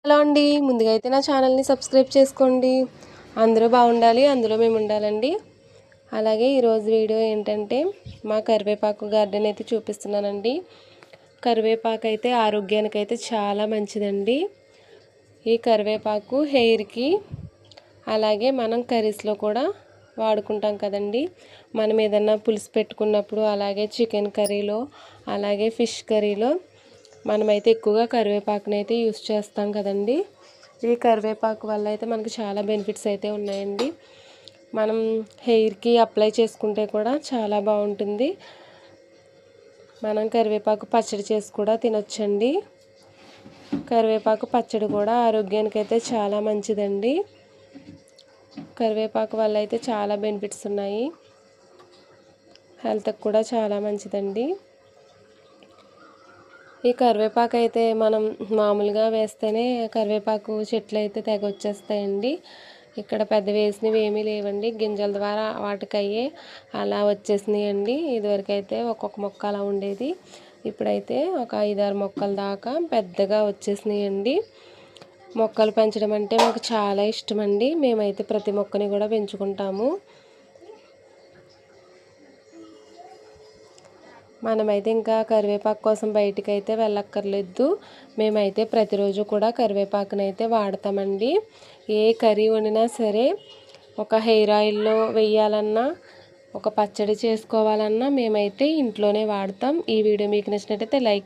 Hello అండి, ముందుగా అయితే నా ఛానల్ని సబ్స్క్రైబ్ చేసుకోండి. అందరూ బాగుండాలి, అందులో మేము ఉండాలండి. అలాగే ఈరోజు వీడియో ఏంటంటే మా కరివేపాకు గార్డెన్ అయితే చూపిస్తున్నానండి. కరివేపాకు అయితే ఆరోగ్యానికి అయితే చాలా మంచిదండి. ఈ కరివేపాకు హెయిర్కి అలాగే మనం కర్రీస్లో కూడా వాడుకుంటాం కదండి. మనం ఏదన్నా పులుసు పెట్టుకున్నప్పుడు, అలాగే చికెన్ కర్రీలో, అలాగే ఫిష్ కర్రీలో మనమైతే ఎక్కువగా కరివేపాకుని అయితే యూస్ చేస్తాం కదండి. ఈ కరివేపాకు వల్ల అయితే మనకు చాలా బెనిఫిట్స్ అయితే ఉన్నాయండి. మనం హెయిర్కి అప్లై చేసుకుంటే కూడా చాలా బాగుంటుంది. మనం కరివేపాకు పచ్చడి చేసి కూడా తినొచ్చండి. కరివేపాకు పచ్చడి కూడా ఆరోగ్యానికి అయితే చాలా మంచిదండి. కరివేపాకు వల్ల అయితే చాలా బెనిఫిట్స్ ఉన్నాయి. హెల్త్కి కూడా చాలా మంచిదండి. ఈ కరివేపాకు అయితే మనం మామూలుగా వేస్తేనే కరివేపాకు చెట్లు అయితే తెగ వచ్చేస్తాయండి. ఇక్కడ పెద్ద వేసినవి ఏమీ లేవండి, గింజల ద్వారా వాటికయ్యే అలా వచ్చేసినాయండి. ఇదివరకు అయితే ఒక్కొక్క మొక్క అలా ఉండేది, ఇప్పుడైతే ఒక 5-6 మొక్కల దాకా పెద్దగా వచ్చేసినాయండి. మొక్కలు పెంచడం అంటే మాకు చాలా ఇష్టం అండి. మేమైతే ప్రతి మొక్కని కూడా పెంచుకుంటాము. మనమైతే ఇంకా కరివేపాకు కోసం బయటికి అయితే వెళ్ళక్కర్లేదు. మేమైతే ప్రతిరోజు కూడా కరివేపాకునైతే వాడతామండి. ఏ కర్రీ వండినా సరే, ఒక హెయిర్ ఆయిల్లో వేయాలన్నా, ఒక పచ్చడి చేసుకోవాలన్నా మేమైతే ఇంట్లోనే వాడతాం. ఈ వీడియో మీకు నచ్చినట్టయితే లైక్